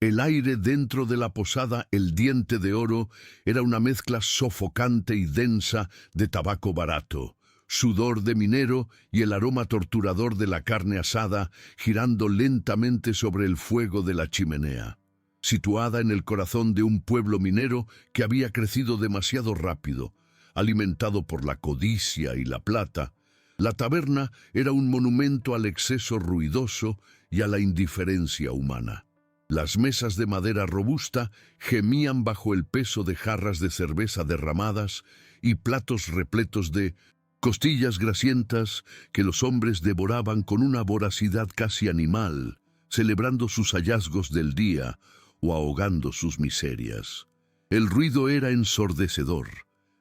El aire dentro de la posada El Diente de Oro era una mezcla sofocante y densa de tabaco barato, sudor de minero y el aroma torturador de la carne asada girando lentamente sobre el fuego de la chimenea. Situada en el corazón de un pueblo minero que había crecido demasiado rápido, alimentado por la codicia y la plata, la taberna era un monumento al exceso ruidoso y a la indiferencia humana. Las mesas de madera robusta gemían bajo el peso de jarras de cerveza derramadas y platos repletos de costillas grasientas que los hombres devoraban con una voracidad casi animal, celebrando sus hallazgos del día o ahogando sus miserias. El ruido era ensordecedor,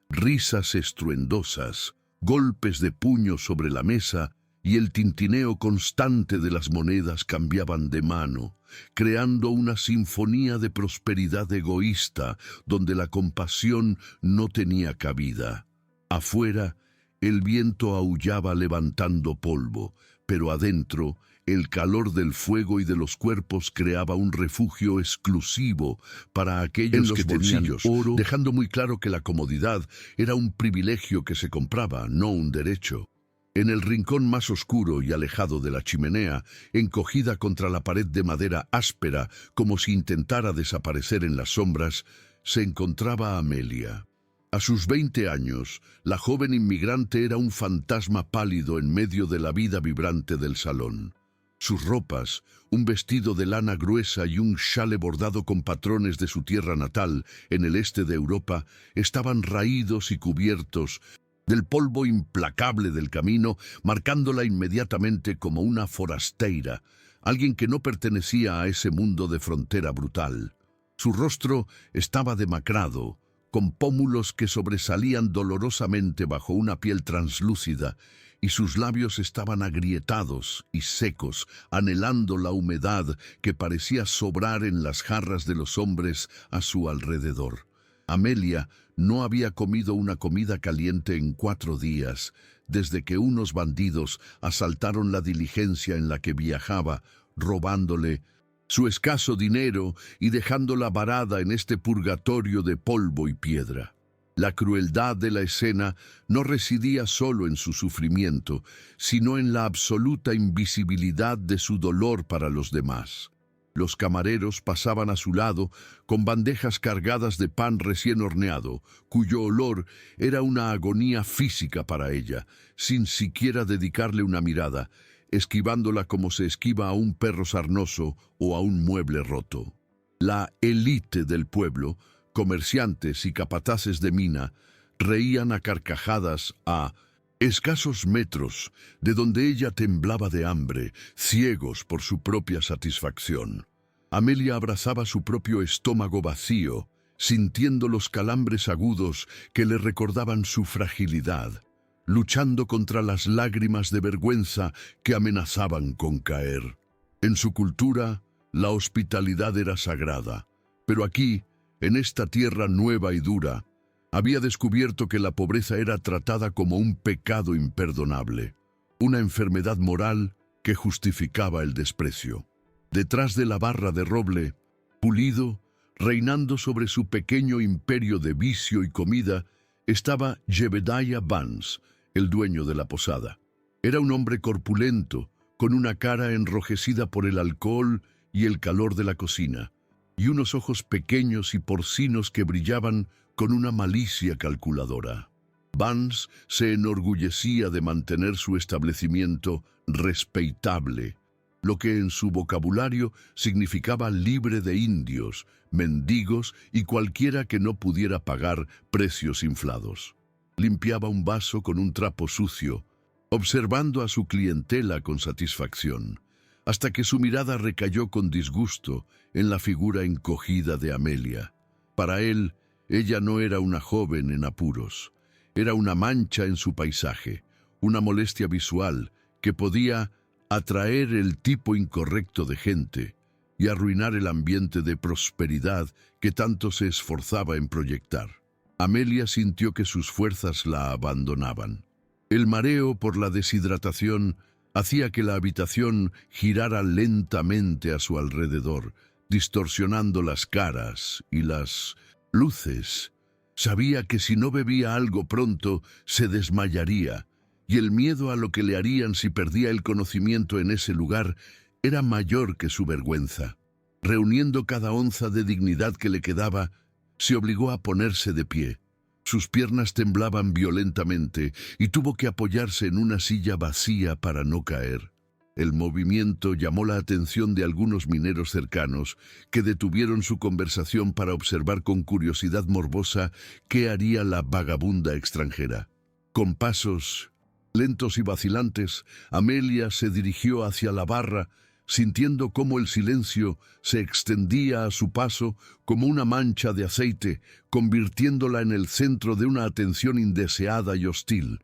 risas estruendosas, golpes de puño sobre la mesa y el tintineo constante de las monedas cambiaban de mano, creando una sinfonía de prosperidad egoísta donde la compasión no tenía cabida. Afuera, el viento aullaba levantando polvo, pero adentro, el calor del fuego y de los cuerpos creaba un refugio exclusivo para aquellos que tenían oro, dejando muy claro que la comodidad era un privilegio que se compraba, no un derecho. En el rincón más oscuro y alejado de la chimenea, encogida contra la pared de madera áspera como si intentara desaparecer en las sombras, se encontraba Amelia. A sus 20 años, la joven inmigrante era un fantasma pálido en medio de la vida vibrante del salón. Sus ropas, un vestido de lana gruesa y un chale bordado con patrones de su tierra natal en el este de Europa, estaban raídos y cubiertos del polvo implacable del camino, marcándola inmediatamente como una forasteira, alguien que no pertenecía a ese mundo de frontera brutal. Su rostro estaba demacrado, con pómulos que sobresalían dolorosamente bajo una piel translúcida, y sus labios estaban agrietados y secos, anhelando la humedad que parecía sobrar en las jarras de los hombres a su alrededor. Amelia no había comido una comida caliente en 4 días, desde que unos bandidos asaltaron la diligencia en la que viajaba, robándole su escaso dinero y dejándola varada en este purgatorio de polvo y piedra. La crueldad de la escena no residía solo en su sufrimiento, sino en la absoluta invisibilidad de su dolor para los demás. Los camareros pasaban a su lado con bandejas cargadas de pan recién horneado, cuyo olor era una agonía física para ella, sin siquiera dedicarle una mirada, esquivándola como se esquiva a un perro sarnoso o a un mueble roto. La élite del pueblo, comerciantes y capataces de mina, reían a carcajadas a escasos metros de donde ella temblaba de hambre, ciegos por su propia satisfacción. Amelia abrazaba su propio estómago vacío, sintiendo los calambres agudos que le recordaban su fragilidad, luchando contra las lágrimas de vergüenza que amenazaban con caer. En su cultura, la hospitalidad era sagrada, pero aquí, en esta tierra nueva y dura, había descubierto que la pobreza era tratada como un pecado imperdonable, una enfermedad moral que justificaba el desprecio. Detrás de la barra de roble, pulido, reinando sobre su pequeño imperio de vicio y comida, estaba Jebediah Vance, el dueño de la posada. Era un hombre corpulento, con una cara enrojecida por el alcohol y el calor de la cocina, y unos ojos pequeños y porcinos que brillaban con una malicia calculadora. Vance se enorgullecía de mantener su establecimiento respetable, lo que en su vocabulario significaba libre de indios, mendigos y cualquiera que no pudiera pagar precios inflados. Limpiaba un vaso con un trapo sucio, observando a su clientela con satisfacción, hasta que su mirada recayó con disgusto en la figura encogida de Amelia. Para él, ella no era una joven en apuros, era una mancha en su paisaje, una molestia visual que podía atraer el tipo incorrecto de gente y arruinar el ambiente de prosperidad que tanto se esforzaba en proyectar. Amelia sintió que sus fuerzas la abandonaban. El mareo por la deshidratación hacía que la habitación girara lentamente a su alrededor, distorsionando las caras y las luces. Sabía que si no bebía algo pronto, se desmayaría, y el miedo a lo que le harían si perdía el conocimiento en ese lugar era mayor que su vergüenza. Reuniendo cada onza de dignidad que le quedaba, se obligó a ponerse de pie. Sus piernas temblaban violentamente y tuvo que apoyarse en una silla vacía para no caer. El movimiento llamó la atención de algunos mineros cercanos, que detuvieron su conversación para observar con curiosidad morbosa qué haría la vagabunda extranjera. Con pasos lentos y vacilantes, Amelia se dirigió hacia la barra, sintiendo cómo el silencio se extendía a su paso como una mancha de aceite, convirtiéndola en el centro de una atención indeseada y hostil.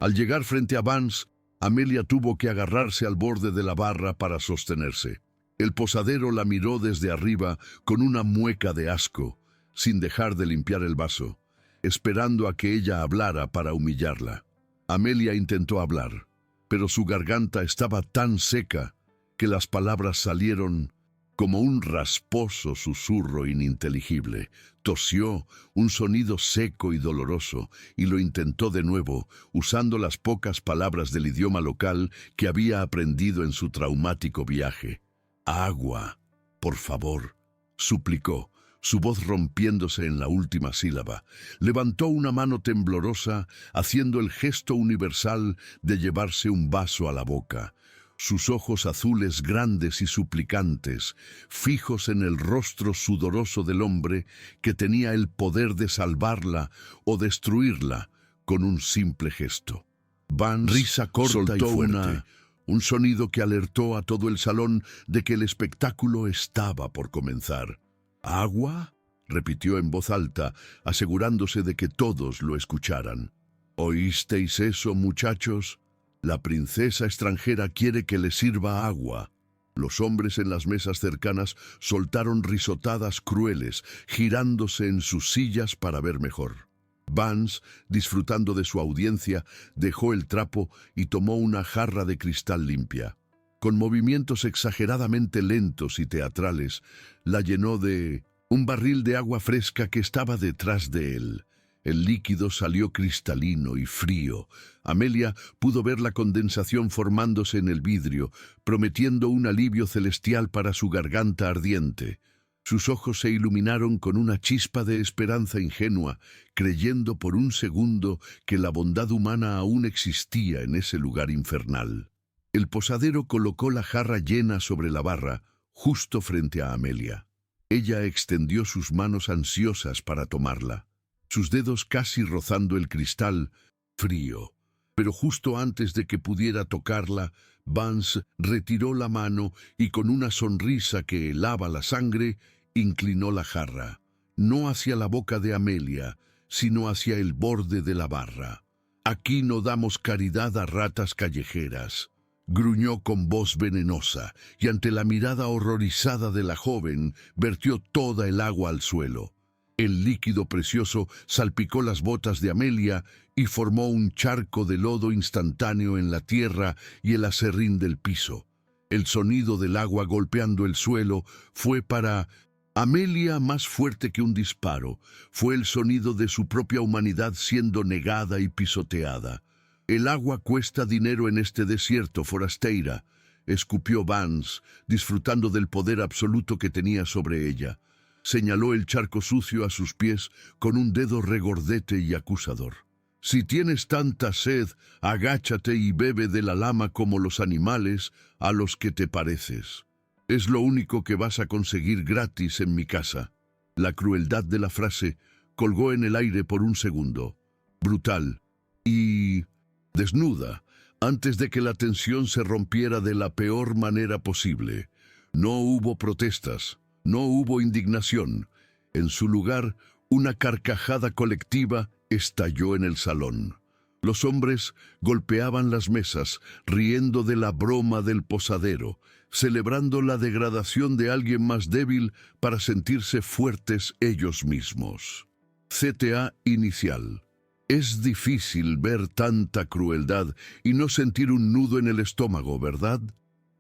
Al llegar frente a Vance, Amelia tuvo que agarrarse al borde de la barra para sostenerse. El posadero la miró desde arriba con una mueca de asco, sin dejar de limpiar el vaso, esperando a que ella hablara para humillarla. Amelia intentó hablar, pero su garganta estaba tan seca que las palabras salieron como un rasposo susurro ininteligible. Tosió, un sonido seco y doloroso, y lo intentó de nuevo, usando las pocas palabras del idioma local que había aprendido en su traumático viaje. «Agua, por favor», suplicó, su voz rompiéndose en la última sílaba. Levantó una mano temblorosa, haciendo el gesto universal de llevarse un vaso a la boca. Sus ojos azules grandes y suplicantes, fijos en el rostro sudoroso del hombre que tenía el poder de salvarla o destruirla con un simple gesto. Vance Risa corta soltó y fuerte. un sonido que alertó a todo el salón de que el espectáculo estaba por comenzar. «¿Agua?», repitió en voz alta, asegurándose de que todos lo escucharan. «¿Oísteis eso, muchachos? La princesa extranjera quiere que le sirva agua». Los hombres en las mesas cercanas soltaron risotadas crueles, girándose en sus sillas para ver mejor. Vance, disfrutando de su audiencia, dejó el trapo y tomó una jarra de cristal limpia. Con movimientos exageradamente lentos y teatrales, la llenó de un barril de agua fresca que estaba detrás de él. El líquido salió cristalino y frío. Amelia pudo ver la condensación formándose en el vidrio, prometiendo un alivio celestial para su garganta ardiente. Sus ojos se iluminaron con una chispa de esperanza ingenua, creyendo por un segundo que la bondad humana aún existía en ese lugar infernal. El posadero colocó la jarra llena sobre la barra, justo frente a Amelia. Ella extendió sus manos ansiosas para tomarla, sus dedos casi rozando el cristal, frío. Pero justo antes de que pudiera tocarla, Vance retiró la mano y con una sonrisa que helaba la sangre, inclinó la jarra, no hacia la boca de Amelia, sino hacia el borde de la barra. «Aquí no damos caridad a ratas callejeras», gruñó con voz venenosa, y ante la mirada horrorizada de la joven, vertió toda el agua al suelo. El líquido precioso salpicó las botas de Amelia y formó un charco de lodo instantáneo en la tierra y el aserrín del piso. El sonido del agua golpeando el suelo fue para Amelia más fuerte que un disparo. Fue el sonido de su propia humanidad siendo negada y pisoteada. «El agua cuesta dinero en este desierto, forasteira», escupió Vance, disfrutando del poder absoluto que tenía sobre ella. Señaló el charco sucio a sus pies con un dedo regordete y acusador. «Si tienes tanta sed, agáchate y bebe de la lama como los animales a los que te pareces. Es lo único que vas a conseguir gratis en mi casa». La crueldad de la frase colgó en el aire por un segundo, brutal y desnuda, antes de que la tensión se rompiera de la peor manera posible. No hubo protestas, no hubo indignación. En su lugar, una carcajada colectiva estalló en el salón. Los hombres golpeaban las mesas, riendo de la broma del posadero, celebrando la degradación de alguien más débil para sentirse fuertes ellos mismos. CTA inicial. Es difícil ver tanta crueldad y no sentir un nudo en el estómago, ¿verdad?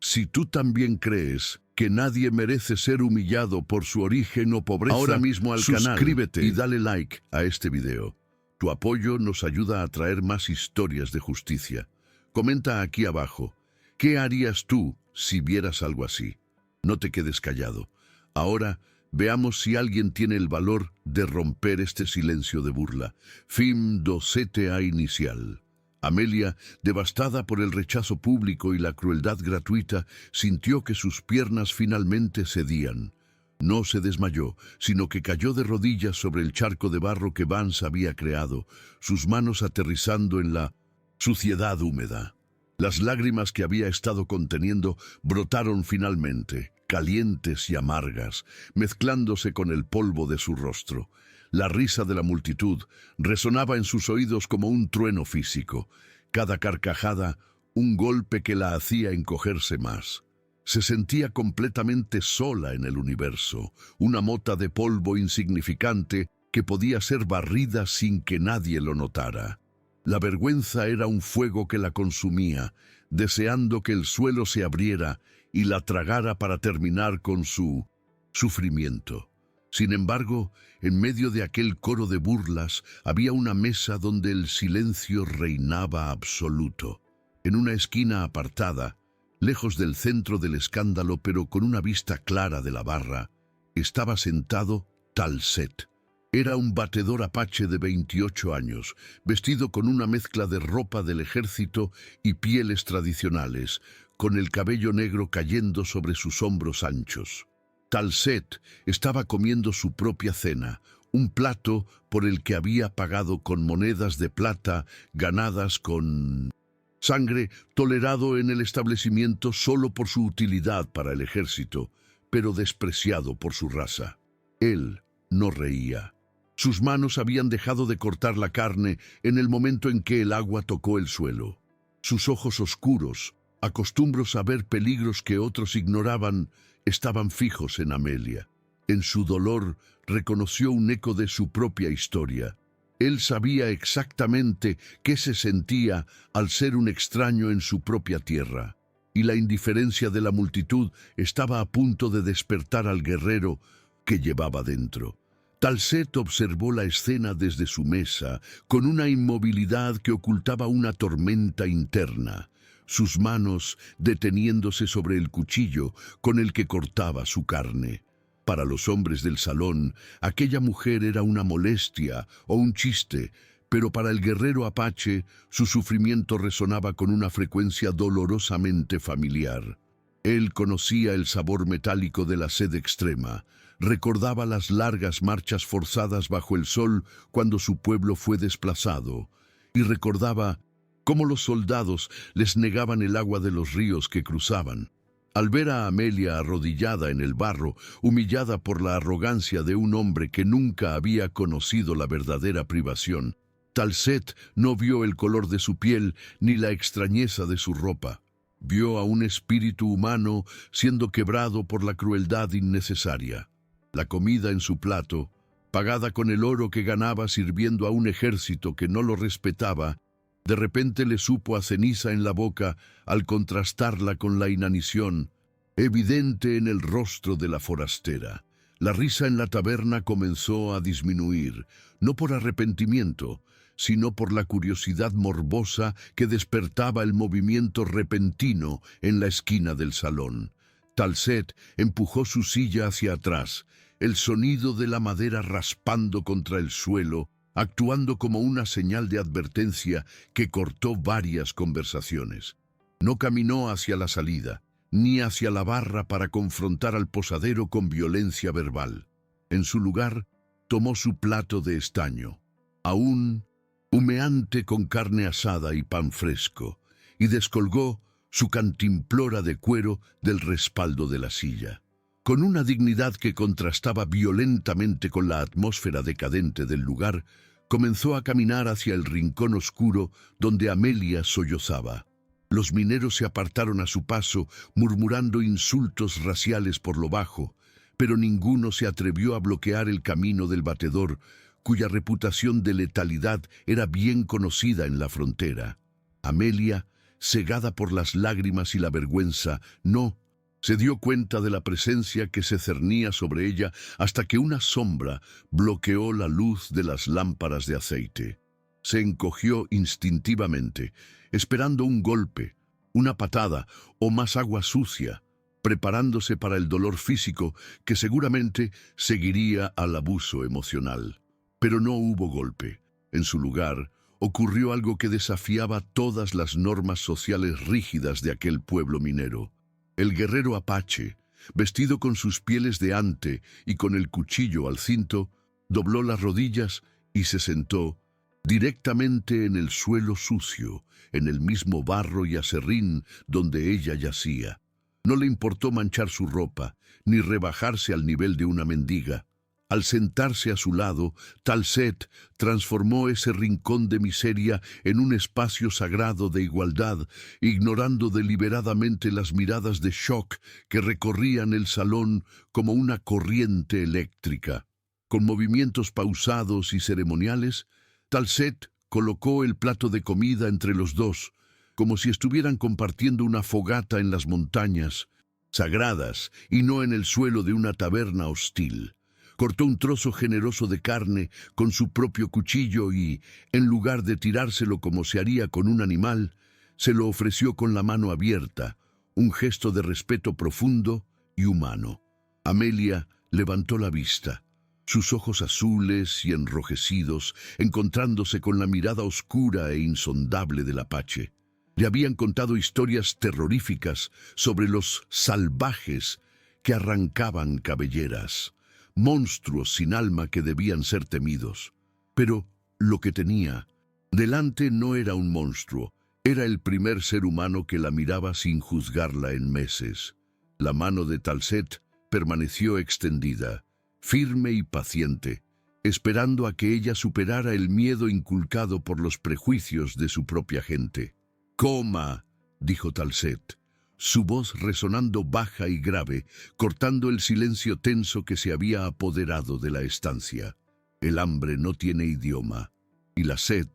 Si tú también crees que nadie merece ser humillado por su origen o pobreza, ahora mismo al canal, suscríbete y dale like a este video. Tu apoyo nos ayuda a traer más historias de justicia. Comenta aquí abajo, ¿qué harías tú si vieras algo así? No te quedes callado. Ahora, veamos si alguien tiene el valor de romper este silencio de burla. Fin do CTA inicial. Amelia, devastada por el rechazo público y la crueldad gratuita, sintió que sus piernas finalmente cedían. No se desmayó, sino que cayó de rodillas sobre el charco de barro que Vance había creado, sus manos aterrizando en la suciedad húmeda. Las lágrimas que había estado conteniendo brotaron finalmente, calientes y amargas, mezclándose con el polvo de su rostro. La risa de la multitud resonaba en sus oídos como un trueno físico. Cada carcajada, un golpe que la hacía encogerse más. Se sentía completamente sola en el universo, una mota de polvo insignificante que podía ser barrida sin que nadie lo notara. La vergüenza era un fuego que la consumía, deseando que el suelo se abriera y la tragara para terminar con su sufrimiento. Sin embargo, en medio de aquel coro de burlas, había una mesa donde el silencio reinaba absoluto. En una esquina apartada, lejos del centro del escándalo pero con una vista clara de la barra, estaba sentado Talset. Era un batedor apache de 28 años, vestido con una mezcla de ropa del ejército y pieles tradicionales, con el cabello negro cayendo sobre sus hombros anchos. Talset estaba comiendo su propia cena, un plato por el que había pagado con monedas de plata ganadas con sangre, tolerado en el establecimiento solo por su utilidad para el ejército, pero despreciado por su raza. Él no reía. Sus manos habían dejado de cortar la carne en el momento en que el agua tocó el suelo. Sus ojos oscuros, acostumbrados a ver peligros que otros ignoraban, estaban fijos en Amelia. En su dolor reconoció un eco de su propia historia. Él sabía exactamente qué se sentía al ser un extraño en su propia tierra, y la indiferencia de la multitud estaba a punto de despertar al guerrero que llevaba dentro. Talset observó la escena desde su mesa, con una inmovilidad que ocultaba una tormenta interna, sus manos deteniéndose sobre el cuchillo con el que cortaba su carne. Para los hombres del salón, aquella mujer era una molestia o un chiste, pero para el guerrero apache, su sufrimiento resonaba con una frecuencia dolorosamente familiar. Él conocía el sabor metálico de la sed extrema, recordaba las largas marchas forzadas bajo el sol cuando su pueblo fue desplazado, y recordaba cómo los soldados les negaban el agua de los ríos que cruzaban. Al ver a Amelia arrodillada en el barro, humillada por la arrogancia de un hombre que nunca había conocido la verdadera privación, Talset no vio el color de su piel ni la extrañeza de su ropa. Vio a un espíritu humano siendo quebrado por la crueldad innecesaria. La comida en su plato, pagada con el oro que ganaba sirviendo a un ejército que no lo respetaba, de repente le supo a ceniza en la boca al contrastarla con la inanición, evidente en el rostro de la forastera. La risa en la taberna comenzó a disminuir, no por arrepentimiento, sino por la curiosidad morbosa que despertaba el movimiento repentino en la esquina del salón. Talset empujó su silla hacia atrás, el sonido de la madera raspando contra el suelo, actuando como una señal de advertencia que cortó varias conversaciones. No caminó hacia la salida, ni hacia la barra para confrontar al posadero con violencia verbal. En su lugar, tomó su plato de estaño, aún humeante con carne asada y pan fresco, y descolgó su cantimplora de cuero del respaldo de la silla. Con una dignidad que contrastaba violentamente con la atmósfera decadente del lugar, comenzó a caminar hacia el rincón oscuro donde Amelia sollozaba. Los mineros se apartaron a su paso, murmurando insultos raciales por lo bajo, pero ninguno se atrevió a bloquear el camino del batedor, cuya reputación de letalidad era bien conocida en la frontera. Amelia cegada por las lágrimas y la vergüenza, no. Se dio cuenta de la presencia que se cernía sobre ella hasta que una sombra bloqueó la luz de las lámparas de aceite. Se encogió instintivamente, esperando un golpe, una patada o más agua sucia, preparándose para el dolor físico que seguramente seguiría al abuso emocional. Pero no hubo golpe. En su lugar, ocurrió algo que desafiaba todas las normas sociales rígidas de aquel pueblo minero. El guerrero apache, vestido con sus pieles de ante y con el cuchillo al cinto, dobló las rodillas y se sentó directamente en el suelo sucio, en el mismo barro y aserrín donde ella yacía. No le importó manchar su ropa, ni rebajarse al nivel de una mendiga. Al sentarse a su lado, Talset transformó ese rincón de miseria en un espacio sagrado de igualdad, ignorando deliberadamente las miradas de shock que recorrían el salón como una corriente eléctrica. Con movimientos pausados y ceremoniales, Talset colocó el plato de comida entre los dos, como si estuvieran compartiendo una fogata en las montañas, sagradas y no en el suelo de una taberna hostil. Cortó un trozo generoso de carne con su propio cuchillo y, en lugar de tirárselo como se haría con un animal, se lo ofreció con la mano abierta, un gesto de respeto profundo y humano. Amelia levantó la vista, sus ojos azules y enrojecidos, encontrándose con la mirada oscura e insondable del apache. Le habían contado historias terroríficas sobre los salvajes que arrancaban cabelleras, monstruos sin alma que debían ser temidos. Pero lo que tenía delante no era un monstruo, era el primer ser humano que la miraba sin juzgarla en meses. La mano de Talset permaneció extendida, firme y paciente, esperando a que ella superara el miedo inculcado por los prejuicios de su propia gente. «Coma», dijo Talset, su voz resonando baja y grave, cortando el silencio tenso que se había apoderado de la estancia. El hambre no tiene idioma, y la sed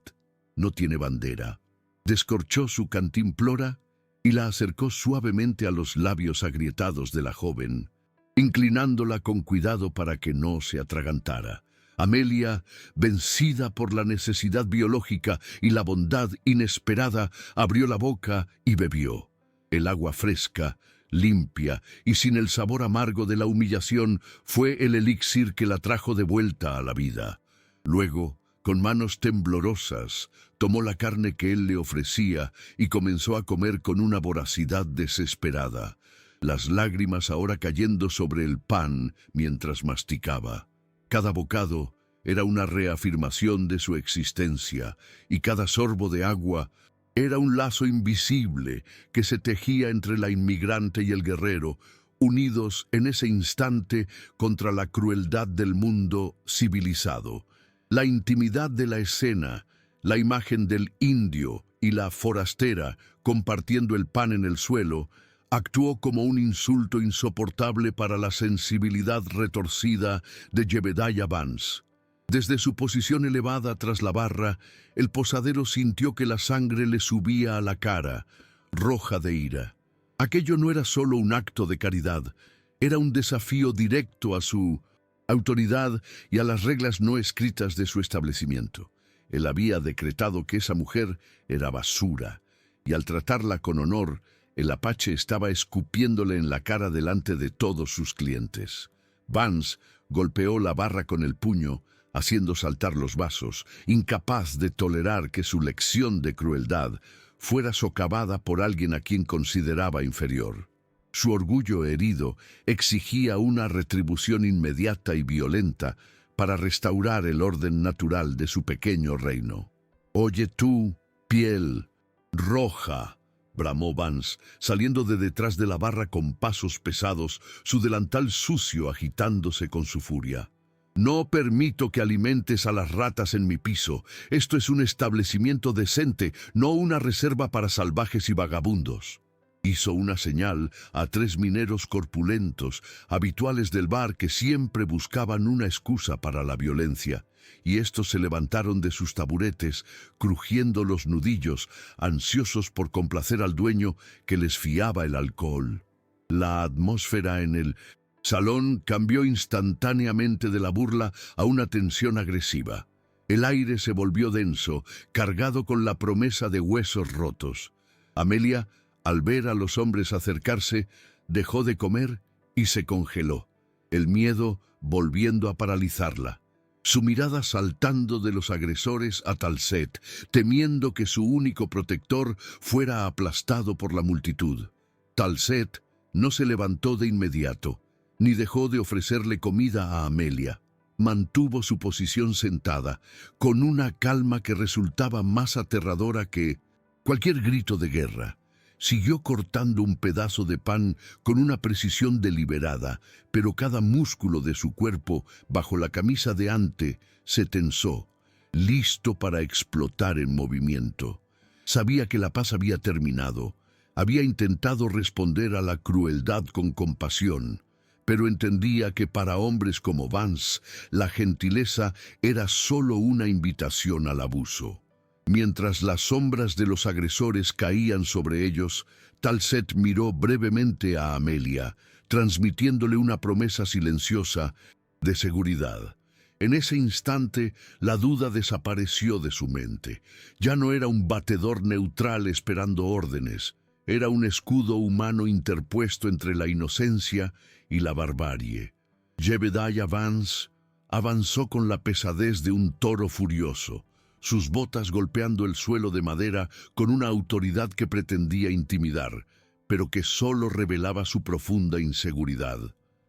no tiene bandera. Descorchó su cantimplora y la acercó suavemente a los labios agrietados de la joven, inclinándola con cuidado para que no se atragantara. Amelia, vencida por la necesidad biológica y la bondad inesperada, abrió la boca y bebió. El agua fresca, limpia y sin el sabor amargo de la humillación fue el elixir que la trajo de vuelta a la vida. Luego, con manos temblorosas, tomó la carne que él le ofrecía y comenzó a comer con una voracidad desesperada, las lágrimas ahora cayendo sobre el pan mientras masticaba. Cada bocado era una reafirmación de su existencia y cada sorbo de agua era un lazo invisible que se tejía entre la inmigrante y el guerrero, unidos en ese instante contra la crueldad del mundo civilizado. La intimidad de la escena, la imagen del indio y la forastera compartiendo el pan en el suelo, actuó como un insulto insoportable para la sensibilidad retorcida de Jebediah Vance. Desde su posición elevada tras la barra, el posadero sintió que la sangre le subía a la cara, roja de ira. Aquello no era solo un acto de caridad, era un desafío directo a su autoridad y a las reglas no escritas de su establecimiento. Él había decretado que esa mujer era basura, y al tratarla con honor, el apache estaba escupiéndole en la cara delante de todos sus clientes. Vance golpeó la barra con el puño, haciendo saltar los vasos, incapaz de tolerar que su lección de crueldad fuera socavada por alguien a quien consideraba inferior. Su orgullo herido exigía una retribución inmediata y violenta para restaurar el orden natural de su pequeño reino. «Oye tú, piel roja», bramó Vance, saliendo de detrás de la barra con pasos pesados, su delantal sucio agitándose con su furia. «No permito que alimentes a las ratas en mi piso. Esto es un establecimiento decente, no una reserva para salvajes y vagabundos». Hizo una señal a 3 mineros corpulentos, habituales del bar que siempre buscaban una excusa para la violencia, y estos se levantaron de sus taburetes, crujiendo los nudillos, ansiosos por complacer al dueño que les fiaba el alcohol. La atmósfera en el salón cambió instantáneamente de la burla a una tensión agresiva. El aire se volvió denso, cargado con la promesa de huesos rotos. Amelia, al ver a los hombres acercarse, dejó de comer y se congeló, el miedo volviendo a paralizarla. Su mirada saltando de los agresores a Talcet, temiendo que su único protector fuera aplastado por la multitud. Talcet no se levantó de inmediato, ni dejó de ofrecerle comida a Amelia. Mantuvo su posición sentada, con una calma que resultaba más aterradora que cualquier grito de guerra. Siguió cortando un pedazo de pan con una precisión deliberada, pero cada músculo de su cuerpo, bajo la camisa de ante, se tensó, listo para explotar en movimiento. Sabía que la paz había terminado. Había intentado responder a la crueldad con compasión, pero entendía que para hombres como Vance, la gentileza era solo una invitación al abuso. Mientras las sombras de los agresores caían sobre ellos, Talcet miró brevemente a Amelia, transmitiéndole una promesa silenciosa de seguridad. En ese instante, la duda desapareció de su mente. Ya no era un batedor neutral esperando órdenes. Era un escudo humano interpuesto entre la inocencia y la barbarie. Jebediah Vance avanzó con la pesadez de un toro furioso, sus botas golpeando el suelo de madera con una autoridad que pretendía intimidar, pero que solo revelaba su profunda inseguridad.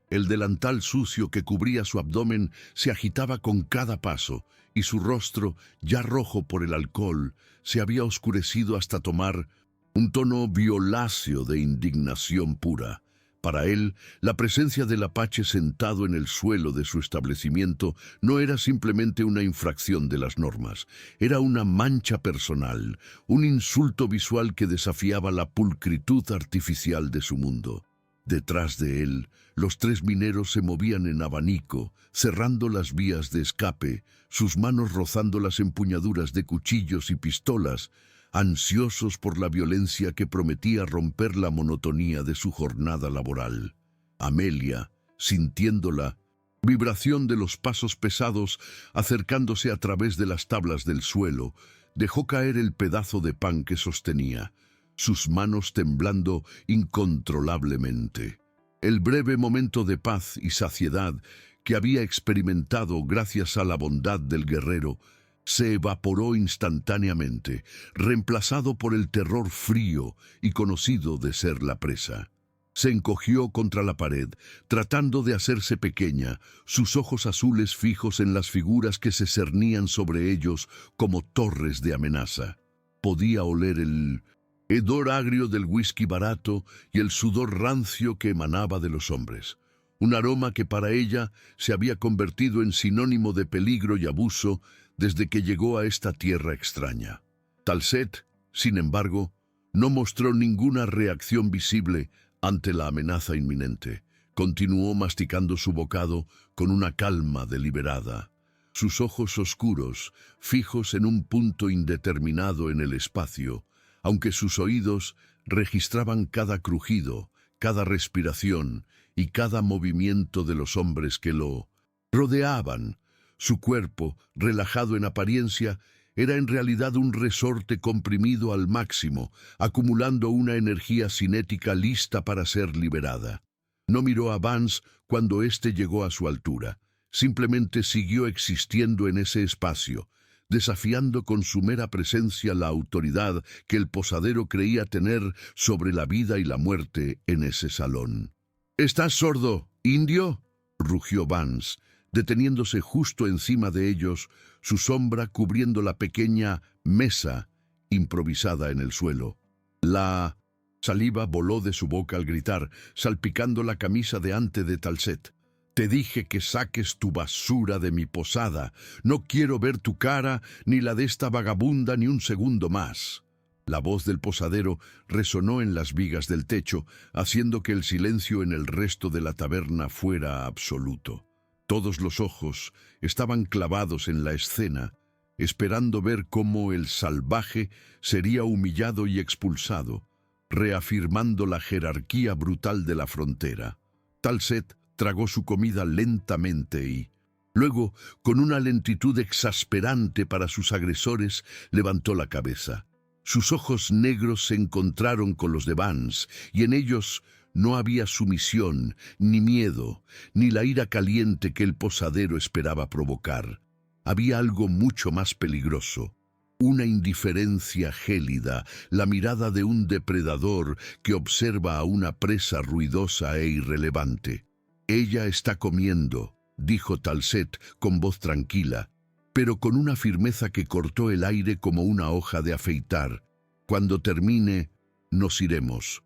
El delantal sucio que cubría su abdomen se agitaba con cada paso, y su rostro, ya rojo por el alcohol, se había oscurecido hasta tomar un tono violáceo de indignación pura. Para él, la presencia del apache sentado en el suelo de su establecimiento no era simplemente una infracción de las normas, era una mancha personal, un insulto visual que desafiaba la pulcritud artificial de su mundo. Detrás de él, los 3 mineros se movían en abanico, cerrando las vías de escape, sus manos rozando las empuñaduras de cuchillos y pistolas, ansiosos por la violencia que prometía romper la monotonía de su jornada laboral. Amelia, sintiendo la vibración de los pasos pesados acercándose a través de las tablas del suelo, dejó caer el pedazo de pan que sostenía, sus manos temblando incontrolablemente. El breve momento de paz y saciedad que había experimentado gracias a la bondad del guerrero se evaporó instantáneamente, reemplazado por el terror frío y conocido de ser la presa. Se encogió contra la pared, tratando de hacerse pequeña, sus ojos azules fijos en las figuras que se cernían sobre ellos como torres de amenaza. Podía oler el hedor agrio del whisky barato y el sudor rancio que emanaba de los hombres. Un aroma que para ella se había convertido en sinónimo de peligro y abuso desde que llegó a esta tierra extraña. Talcet, sin embargo, no mostró ninguna reacción visible ante la amenaza inminente. Continuó masticando su bocado con una calma deliberada. Sus ojos oscuros, fijos en un punto indeterminado en el espacio, aunque sus oídos registraban cada crujido, cada respiración y cada movimiento de los hombres que lo rodeaban. Su cuerpo, relajado en apariencia, era en realidad un resorte comprimido al máximo, acumulando una energía cinética lista para ser liberada. No miró a Vance cuando éste llegó a su altura. Simplemente siguió existiendo en ese espacio, desafiando con su mera presencia la autoridad que el posadero creía tener sobre la vida y la muerte en ese salón. «¿Estás sordo, indio?», rugió Vance, deteniéndose justo encima de ellos, su sombra cubriendo la pequeña mesa improvisada en el suelo. La saliva voló de su boca al gritar, salpicando la camisa de ante de Talcet. «Te dije que saques tu basura de mi posada. No quiero ver tu cara ni la de esta vagabunda ni un segundo más». La voz del posadero resonó en las vigas del techo, haciendo que el silencio en el resto de la taberna fuera absoluto. Todos los ojos estaban clavados en la escena, esperando ver cómo el salvaje sería humillado y expulsado, reafirmando la jerarquía brutal de la frontera. Talset tragó su comida lentamente y, luego, con una lentitud exasperante para sus agresores, levantó la cabeza. Sus ojos negros se encontraron con los de Vance, y en ellos no había sumisión, ni miedo, ni la ira caliente que el posadero esperaba provocar. Había algo mucho más peligroso. Una indiferencia gélida, la mirada de un depredador que observa a una presa ruidosa e irrelevante. «Ella está comiendo», dijo Talset con voz tranquila, pero con una firmeza que cortó el aire como una hoja de afeitar. «Cuando termine, nos iremos».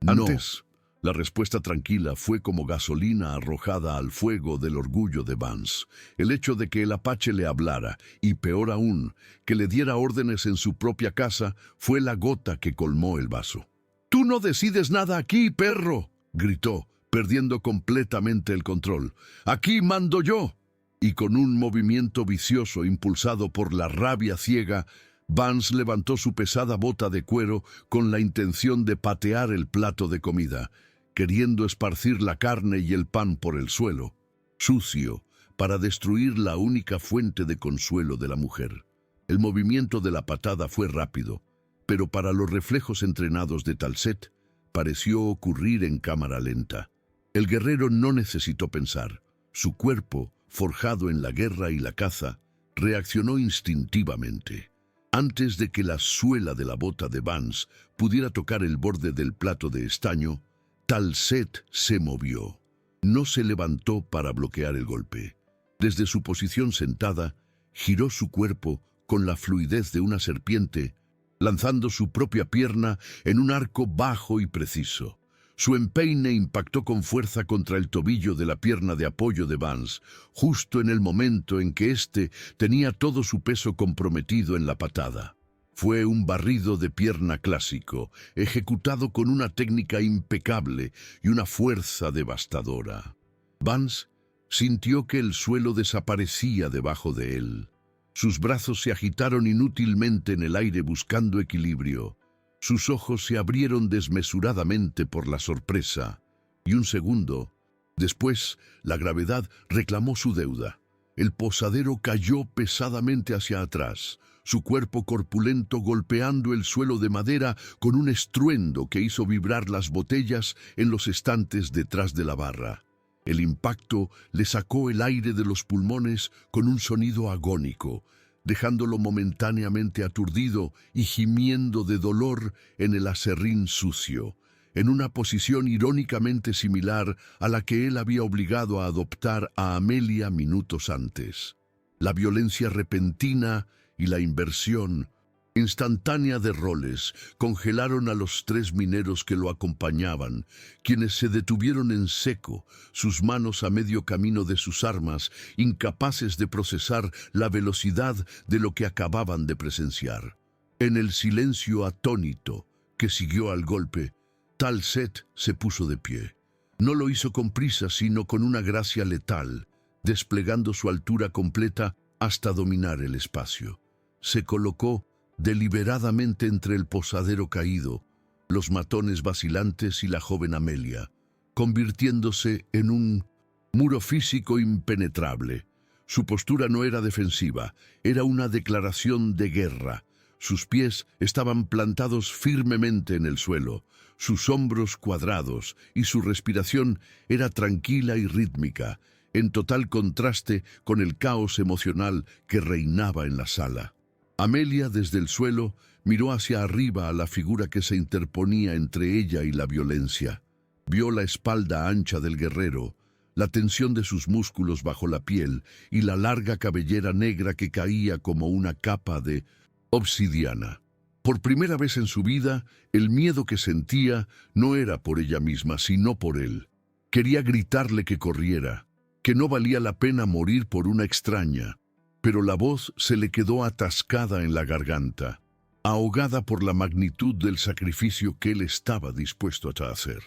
Antes, la respuesta tranquila fue como gasolina arrojada al fuego del orgullo de Vance. El hecho de que el apache le hablara, y peor aún, que le diera órdenes en su propia casa, fue la gota que colmó el vaso. «Tú no decides nada aquí, perro», gritó, perdiendo completamente el control. «Aquí mando yo». Y con un movimiento vicioso impulsado por la rabia ciega, Vance levantó su pesada bota de cuero con la intención de patear el plato de comida, queriendo esparcir la carne y el pan por el suelo, sucio, para destruir la única fuente de consuelo de la mujer. El movimiento de la patada fue rápido, pero para los reflejos entrenados de Talset, pareció ocurrir en cámara lenta. El guerrero no necesitó pensar. Su cuerpo, forjado en la guerra y la caza, reaccionó instintivamente. Antes de que la suela de la bota de Vance pudiera tocar el borde del plato de estaño, Talset se movió. No se levantó para bloquear el golpe. Desde su posición sentada, giró su cuerpo con la fluidez de una serpiente, lanzando su propia pierna en un arco bajo y preciso. Su empeine impactó con fuerza contra el tobillo de la pierna de apoyo de Vance, justo en el momento en que éste tenía todo su peso comprometido en la patada. Fue un barrido de pierna clásico, ejecutado con una técnica impecable y una fuerza devastadora. Vance sintió que el suelo desaparecía debajo de él. Sus brazos se agitaron inútilmente en el aire buscando equilibrio. Sus ojos se abrieron desmesuradamente por la sorpresa, y un segundo después, la gravedad reclamó su deuda. El posadero cayó pesadamente hacia atrás, su cuerpo corpulento golpeando el suelo de madera con un estruendo que hizo vibrar las botellas en los estantes detrás de la barra. El impacto le sacó el aire de los pulmones con un sonido agónico, dejándolo momentáneamente aturdido y gimiendo de dolor en el aserrín sucio, en una posición irónicamente similar a la que él había obligado a adoptar a Amelia minutos antes. La violencia repentina y la inversión instantánea de roles congelaron a los 3 mineros que lo acompañaban, quienes se detuvieron en seco, sus manos a medio camino de sus armas, incapaces de procesar la velocidad de lo que acababan de presenciar. En el silencio atónito que siguió al golpe, Talset se puso de pie. No lo hizo con prisa, sino con una gracia letal, desplegando su altura completa hasta dominar el espacio. Se colocó deliberadamente entre el posadero caído, los matones vacilantes y la joven Amelia, convirtiéndose en un muro físico impenetrable. Su postura no era defensiva, era una declaración de guerra. Sus pies estaban plantados firmemente en el suelo, sus hombros cuadrados, y su respiración era tranquila y rítmica, en total contraste con el caos emocional que reinaba en la sala. Amelia, desde el suelo, miró hacia arriba a la figura que se interponía entre ella y la violencia. Vio la espalda ancha del guerrero, la tensión de sus músculos bajo la piel y la larga cabellera negra que caía como una capa de obsidiana. Por primera vez en su vida, el miedo que sentía no era por ella misma, sino por él. Quería gritarle que corriera, que no valía la pena morir por una extraña, pero la voz se le quedó atascada en la garganta. ahogada por la magnitud del sacrificio que él estaba dispuesto a hacer.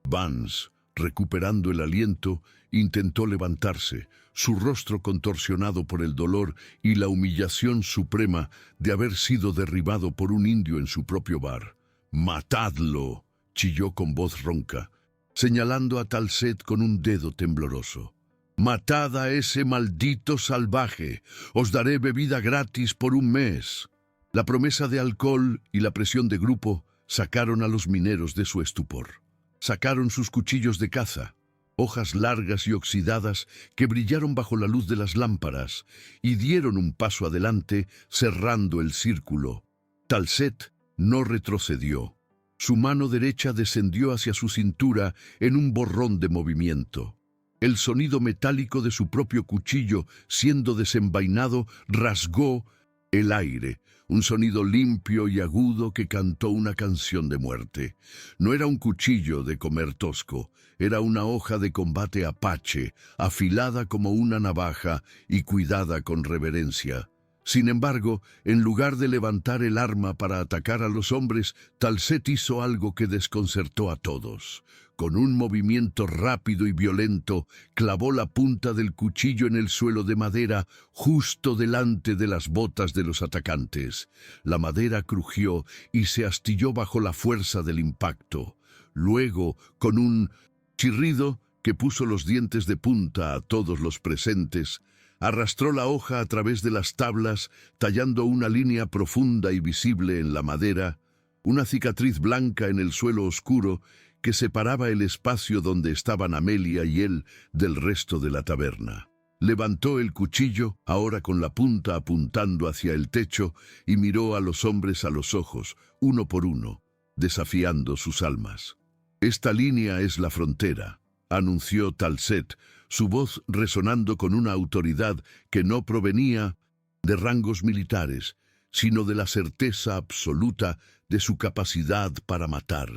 Vance, recuperando el aliento, intentó levantarse, su rostro contorsionado por el dolor y la humillación suprema de haber sido derribado por un indio en su propio bar. «¡Matadlo!», chilló con voz ronca, señalando a Talcet con un dedo tembloroso. «¡Matad a ese maldito salvaje! ¡Os daré bebida gratis por un mes!». La promesa de alcohol y la presión de grupo sacaron a los mineros de su estupor. Sacaron sus cuchillos de caza, hojas largas y oxidadas que brillaron bajo la luz de las lámparas, y dieron un paso adelante, cerrando el círculo. Talcet no retrocedió. Su mano derecha descendió hacia su cintura en un borrón de movimiento. El sonido metálico de su propio cuchillo, siendo desenvainado, rasgó el aire, un sonido limpio y agudo que cantó una canción de muerte. No era un cuchillo de comer tosco, era una hoja de combate apache, afilada como una navaja y cuidada con reverencia. Sin embargo, en lugar de levantar el arma para atacar a los hombres, Talcet hizo algo que desconcertó a todos. Con un movimiento rápido y violento, clavó la punta del cuchillo en el suelo de madera justo delante de las botas de los atacantes. La madera crujió y se astilló bajo la fuerza del impacto. Luego, con un chirrido que puso los dientes de punta a todos los presentes, arrastró la hoja a través de las tablas, tallando una línea profunda y visible en la madera, una cicatriz blanca en el suelo oscuro que separaba el espacio donde estaban Amelia y él del resto de la taberna. Levantó el cuchillo, ahora con la punta apuntando hacia el techo, y miró a los hombres a los ojos, uno por uno, desafiando sus almas. «Esta línea es la frontera», anunció Talcet, su voz resonando con una autoridad que no provenía de rangos militares, sino de la certeza absoluta de su capacidad para matar.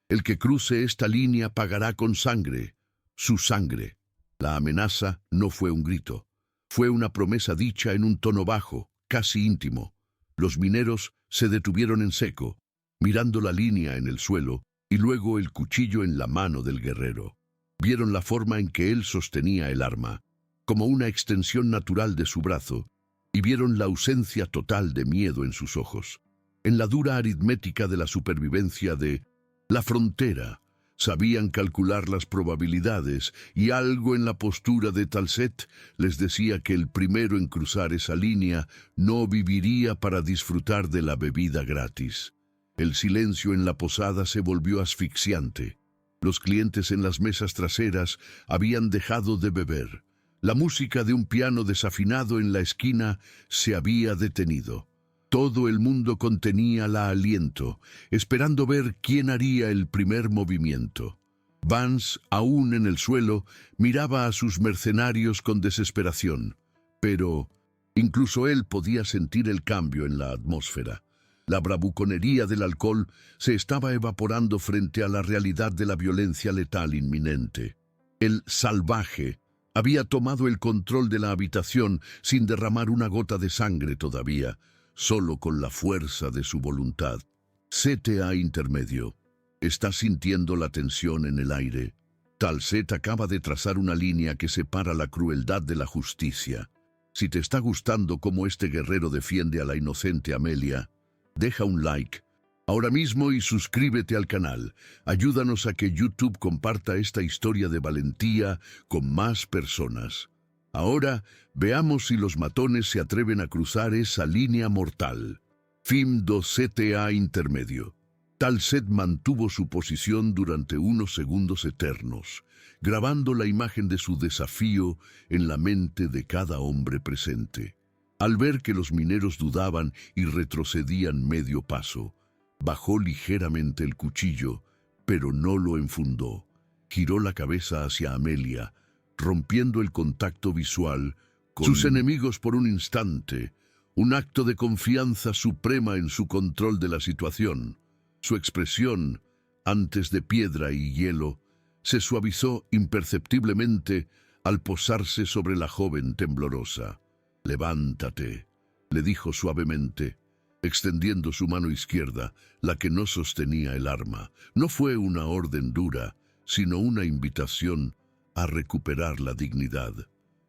«El que cruce esta línea pagará con sangre, su sangre». La amenaza no fue un grito, fue una promesa dicha en un tono bajo, casi íntimo. Los mineros se detuvieron en seco, mirando la línea en el suelo y luego el cuchillo en la mano del guerrero. Vieron la forma en que él sostenía el arma, como una extensión natural de su brazo, y vieron la ausencia total de miedo en sus ojos. En la dura aritmética de la supervivencia de la frontera, sabían calcular las probabilidades, y algo en la postura de Talcet les decía que el primero en cruzar esa línea no viviría para disfrutar de la bebida gratis. El silencio en la posada se volvió asfixiante. Los clientes en las mesas traseras habían dejado de beber. La música de un piano desafinado en la esquina se había detenido. Todo el mundo contenía la aliento, esperando ver quién haría el primer movimiento. Vance, aún en el suelo, miraba a sus mercenarios con desesperación, pero incluso él podía sentir el cambio en la atmósfera. La bravuconería del alcohol se estaba evaporando frente a la realidad de la violencia letal inminente. El salvaje había tomado el control de la habitación sin derramar una gota de sangre todavía, solo con la fuerza de su voluntad. CTA intermedio. ¿Estás sintiendo la tensión en el aire? Talcet acaba de trazar una línea que separa la crueldad de la justicia. Si te está gustando cómo este guerrero defiende a la inocente Amelia, deja un like ahora mismo y suscríbete al canal. Ayúdanos a que YouTube comparta esta historia de valentía con más personas. Ahora, veamos si los matones se atreven a cruzar esa línea mortal. Fin 2 CTA intermedio. Talcet mantuvo su posición durante unos segundos eternos, grabando la imagen de su desafío en la mente de cada hombre presente. Al ver que los mineros dudaban y retrocedían medio paso, bajó ligeramente el cuchillo, pero no lo enfundó. Giró la cabeza hacia Amelia, rompiendo el contacto visual con sus enemigos por un instante, un acto de confianza suprema en su control de la situación. Su expresión, antes de piedra y hielo, se suavizó imperceptiblemente al posarse sobre la joven temblorosa. «Levántate», le dijo suavemente. extendiendo su mano izquierda, la que no sostenía el arma. No fue una orden dura, sino una invitación a recuperar la dignidad.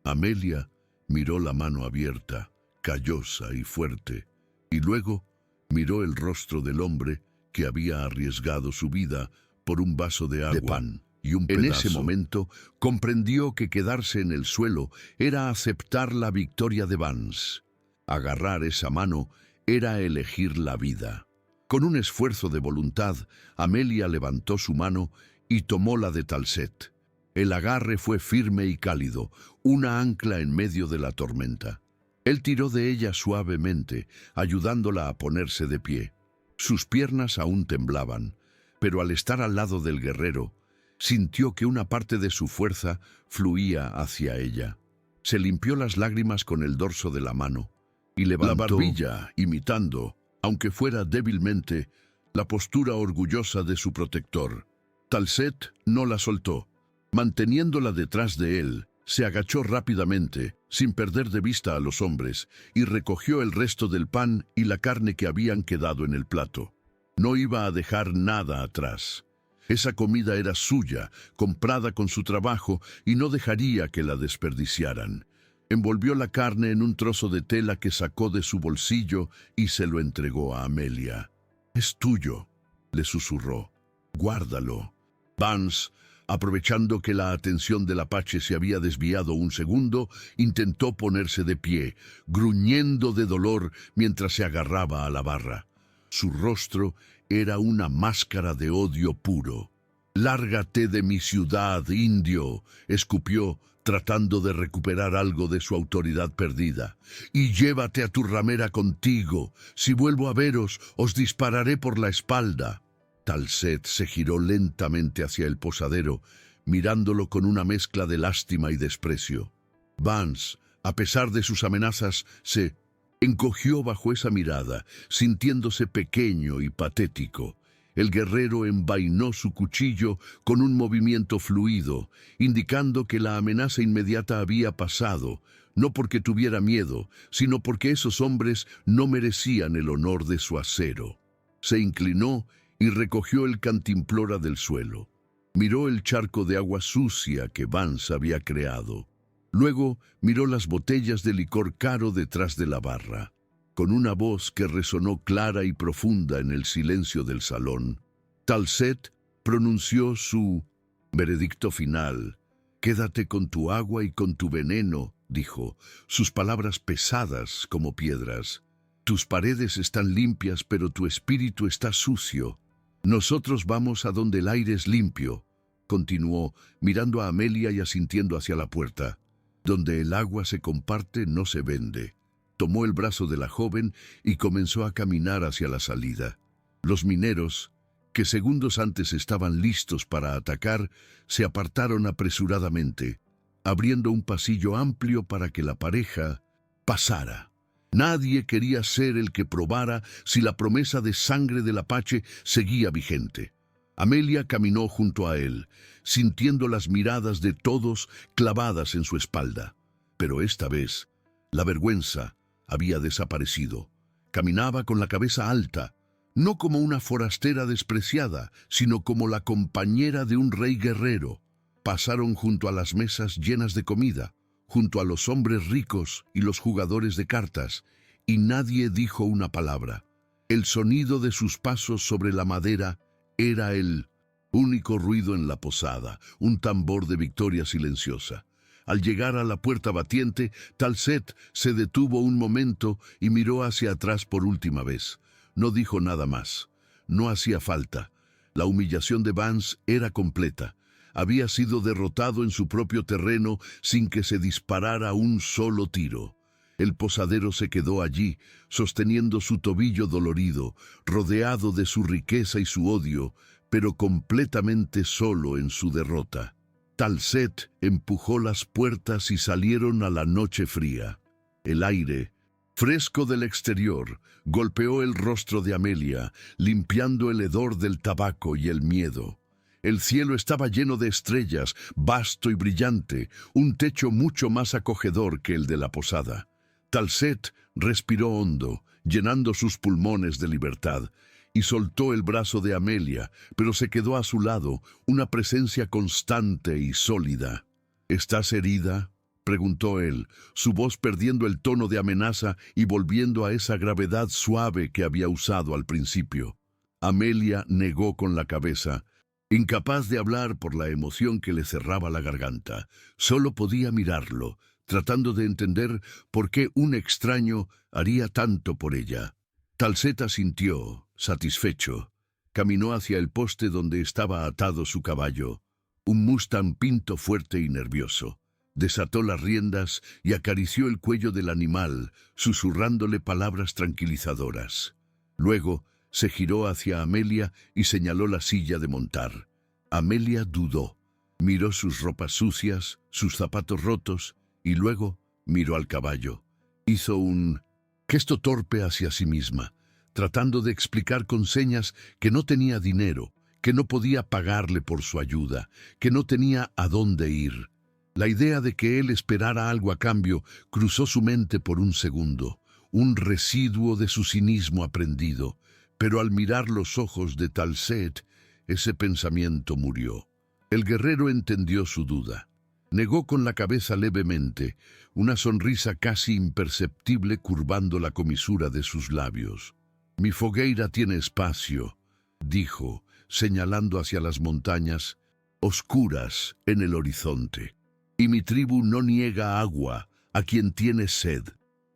Amelia miró la mano abierta, callosa y fuerte, y luego miró el rostro del hombre que había arriesgado su vida por un vaso de agua, de pan y un pedazo. En ese momento comprendió que quedarse en el suelo era aceptar la victoria de Vance. Agarrar esa mano era elegir la vida. Con un esfuerzo de voluntad, Amelia levantó su mano y tomó la de Talcet. El agarre fue firme y cálido, una ancla en medio de la tormenta. Él tiró de ella suavemente, ayudándola a ponerse de pie. Sus piernas aún temblaban, pero al estar al lado del guerrero, sintió que una parte de su fuerza fluía hacia ella. Se limpió las lágrimas con el dorso de la mano y levantó la barbilla, imitando, aunque fuera débilmente, la postura orgullosa de su protector. Talcet no la soltó. Manteniéndola detrás de él, se agachó rápidamente, sin perder de vista a los hombres, y recogió el resto del pan y la carne que habían quedado en el plato. No iba a dejar nada atrás. Esa comida era suya, comprada con su trabajo, y no dejaría que la desperdiciaran. Envolvió la carne en un trozo de tela que sacó de su bolsillo y se lo entregó a Amelia. «Es tuyo», le susurró. «Guárdalo». Vance, aprovechando que la atención del apache se había desviado un segundo, intentó ponerse de pie, gruñendo de dolor mientras se agarraba a la barra. Su rostro era una máscara de odio puro. «Lárgate de mi ciudad, indio», escupió, tratando de recuperar algo de su autoridad perdida. «Y llévate a tu ramera contigo. Si vuelvo a veros, os dispararé por la espalda». Talcet se giró lentamente hacia el posadero, mirándolo con una mezcla de lástima y desprecio. Vance, a pesar de sus amenazas, se encogió bajo esa mirada, sintiéndose pequeño y patético. El guerrero envainó su cuchillo con un movimiento fluido, indicando que la amenaza inmediata había pasado, no porque tuviera miedo, sino porque esos hombres no merecían el honor de su acero. Se inclinó y recogió el cantimplora del suelo. Miró el charco de agua sucia que Vance había creado. Luego miró las botellas de licor caro detrás de la barra. Con una voz que resonó clara y profunda en el silencio del salón, Talcet pronunció su veredicto final. «Quédate con tu agua y con tu veneno», dijo, sus palabras pesadas como piedras. «Tus paredes están limpias, pero tu espíritu está sucio. Nosotros vamos a donde el aire es limpio», continuó, mirando a Amelia y asintiendo hacia la puerta. «Donde el agua se comparte, no se vende». Tomó el brazo de la joven y comenzó a caminar hacia la salida. Los mineros, que segundos antes estaban listos para atacar, se apartaron apresuradamente, abriendo un pasillo amplio para que la pareja pasara. Nadie quería ser el que probara si la promesa de sangre del apache seguía vigente. Amelia caminó junto a él, sintiendo las miradas de todos clavadas en su espalda. Pero esta vez, la vergüenza había desaparecido. Caminaba con la cabeza alta, no como una forastera despreciada, sino como la compañera de un rey guerrero. Pasaron junto a las mesas llenas de comida, junto a los hombres ricos y los jugadores de cartas, y nadie dijo una palabra. El sonido de sus pasos sobre la madera era el único ruido en la posada, un tambor de victoria silenciosa. Al llegar a la puerta batiente, Talcet se detuvo un momento y miró hacia atrás por última vez. No dijo nada más. No hacía falta. La humillación de Vance era completa. Había sido derrotado en su propio terreno sin que se disparara un solo tiro. El posadero se quedó allí, sosteniendo su tobillo dolorido, rodeado de su riqueza y su odio, pero completamente solo en su derrota. Talcet empujó las puertas y salieron a la noche fría. El aire, fresco del exterior, golpeó el rostro de Amelia, limpiando el hedor del tabaco y el miedo. El cielo estaba lleno de estrellas, vasto y brillante, un techo mucho más acogedor que el de la posada. Talcet respiró hondo, llenando sus pulmones de libertad, y soltó el brazo de Amelia, pero se quedó a su lado, una presencia constante y sólida. ¿Estás herida?, preguntó él, su voz perdiendo el tono de amenaza y volviendo a esa gravedad suave que había usado al principio. Amelia negó con la cabeza, incapaz de hablar por la emoción que le cerraba la garganta. Solo podía mirarlo, tratando de entender por qué un extraño haría tanto por ella. Talset asintió, satisfecho. Caminó hacia el poste donde estaba atado su caballo, un mustang pinto fuerte y nervioso. Desató las riendas y acarició el cuello del animal, susurrándole palabras tranquilizadoras. Luego se giró hacia Amelia y señaló la silla de montar. Amelia dudó. Miró sus ropas sucias, sus zapatos rotos, y luego miró al caballo. Hizo un gesto torpe hacia sí misma, tratando de explicar con señas que no tenía dinero, que no podía pagarle por su ayuda, que no tenía a dónde ir. La idea de que él esperara algo a cambio cruzó su mente por un segundo, un residuo de su cinismo aprendido, pero al mirar los ojos de Talset, ese pensamiento murió. El guerrero entendió su duda. Negó con la cabeza levemente, una sonrisa casi imperceptible curvando la comisura de sus labios. «Mi fogueira tiene espacio», dijo, señalando hacia las montañas, oscuras en el horizonte. «Y mi tribu no niega agua a quien tiene sed».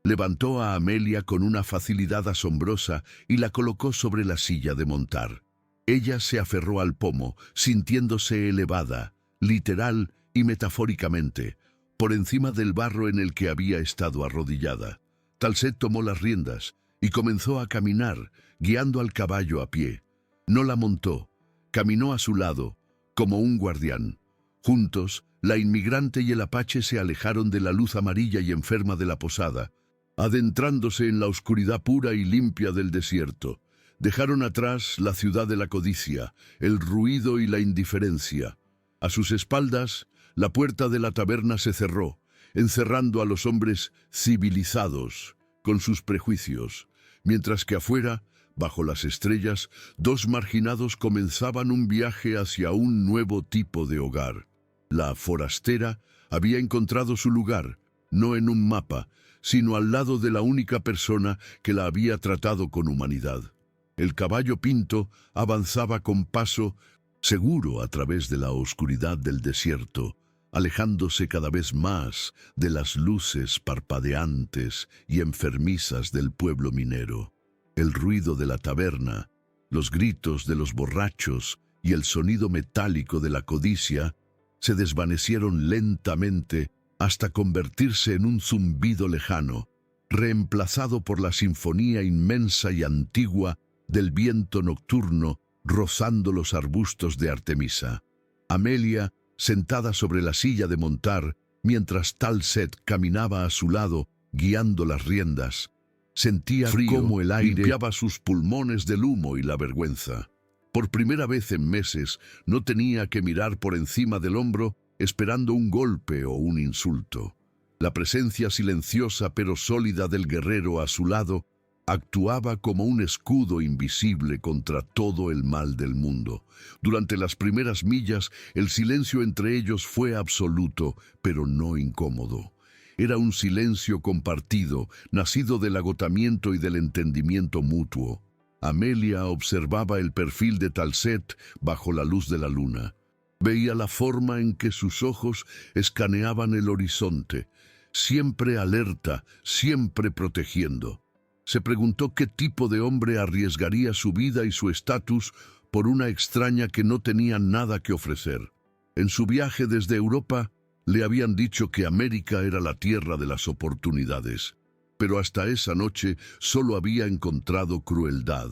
Levantó a Amelia con una facilidad asombrosa y la colocó sobre la silla de montar. Ella se aferró al pomo, sintiéndose elevada, literal y metafóricamente, por encima del barro en el que había estado arrodillada. Talset tomó las riendas y comenzó a caminar, guiando al caballo a pie. No la montó, caminó a su lado, como un guardián. Juntos, la inmigrante y el apache se alejaron de la luz amarilla y enferma de la posada, adentrándose en la oscuridad pura y limpia del desierto. Dejaron atrás la ciudad de la codicia, el ruido y la indiferencia. A sus espaldas, la puerta de la taberna se cerró, encerrando a los hombres civilizados, con sus prejuicios, mientras que afuera, bajo las estrellas, dos marginados comenzaban un viaje hacia un nuevo tipo de hogar. La forastera había encontrado su lugar, no en un mapa, sino al lado de la única persona que la había tratado con humanidad. El caballo pinto avanzaba con paso seguro a través de la oscuridad del desierto, alejándose cada vez más de las luces parpadeantes y enfermizas del pueblo minero. El ruido de la taberna, los gritos de los borrachos y el sonido metálico de la codicia se desvanecieron lentamente hasta convertirse en un zumbido lejano, reemplazado por la sinfonía inmensa y antigua del viento nocturno rozando los arbustos de Artemisa. Amelia, sentada sobre la silla de montar, mientras Talset caminaba a su lado, guiando las riendas, sentía frío como el aire limpiaba sus pulmones del humo y la vergüenza. Por primera vez en meses, no tenía que mirar por encima del hombro esperando un golpe o un insulto. La presencia silenciosa pero sólida del guerrero a su lado actuaba como un escudo invisible contra todo el mal del mundo. Durante las primeras millas, el silencio entre ellos fue absoluto, pero no incómodo. Era un silencio compartido, nacido del agotamiento y del entendimiento mutuo. Amelia observaba el perfil de Talset bajo la luz de la luna. Veía la forma en que sus ojos escaneaban el horizonte, siempre alerta, siempre protegiendo. Se preguntó qué tipo de hombre arriesgaría su vida y su estatus por una extraña que no tenía nada que ofrecer. En su viaje desde Europa, le habían dicho que América era la tierra de las oportunidades, pero hasta esa noche solo había encontrado crueldad.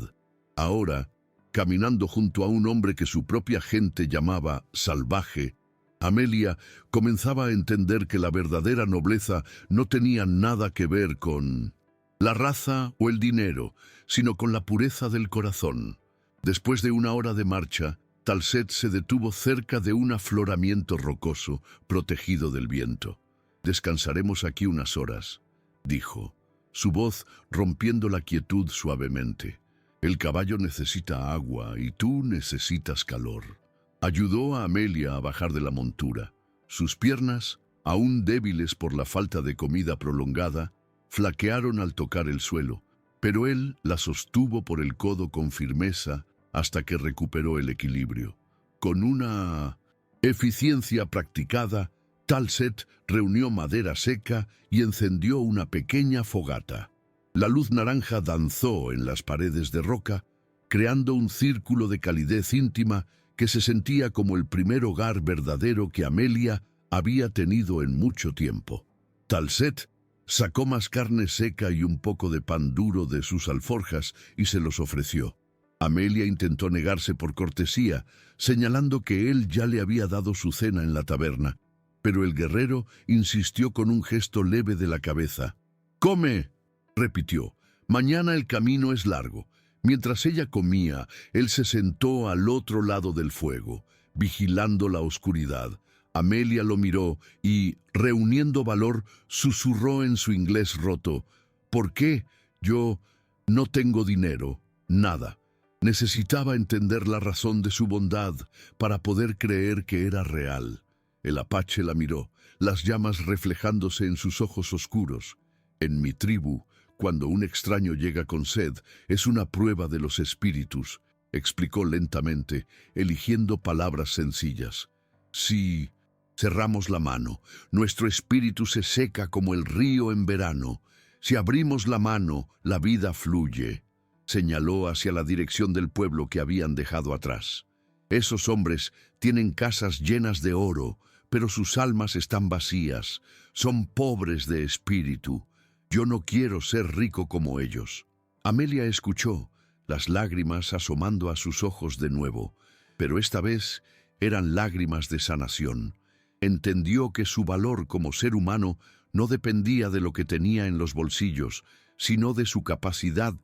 Ahora, caminando junto a un hombre que su propia gente llamaba salvaje, Amelia comenzaba a entender que la verdadera nobleza no tenía nada que ver con la raza o el dinero, sino con la pureza del corazón. Después de una hora de marcha, Talset se detuvo cerca de un afloramiento rocoso, protegido del viento. «Descansaremos aquí unas horas», dijo. su voz rompiendo la quietud suavemente. El caballo necesita agua y tú necesitas calor. Ayudó a Amelia a bajar de la montura. Sus piernas, aún débiles por la falta de comida prolongada, flaquearon al tocar el suelo, pero él la sostuvo por el codo con firmeza hasta que recuperó el equilibrio. Con una eficiencia practicada, Talset reunió madera seca y encendió una pequeña fogata. La luz naranja danzó en las paredes de roca, creando un círculo de calidez íntima que se sentía como el primer hogar verdadero que Amelia había tenido en mucho tiempo. Talset sacó más carne seca y un poco de pan duro de sus alforjas y se los ofreció. Amelia intentó negarse por cortesía, señalando que él ya le había dado su cena en la taberna, pero el guerrero insistió con un gesto leve de la cabeza. «¡Come!», repitió. «Mañana el camino es largo». Mientras ella comía, él se sentó al otro lado del fuego, vigilando la oscuridad. Amelia lo miró y, reuniendo valor, susurró en su inglés roto. «¿Por qué? Yo no tengo dinero, nada». Necesitaba entender la razón de su bondad para poder creer que era real. El apache la miró, las llamas reflejándose en sus ojos oscuros. «En mi tribu, cuando un extraño llega con sed, es una prueba de los espíritus», explicó lentamente, eligiendo palabras sencillas. «Si cerramos la mano, nuestro espíritu se seca como el río en verano. Si abrimos la mano, la vida fluye». Señaló hacia la dirección del pueblo que habían dejado atrás. «Esos hombres tienen casas llenas de oro, pero sus almas están vacías. Son pobres de espíritu. Yo no quiero ser rico como ellos». Amelia escuchó, las lágrimas asomando a sus ojos de nuevo, pero esta vez eran lágrimas de sanación. Entendió que su valor como ser humano no dependía de lo que tenía en los bolsillos, sino de su capacidad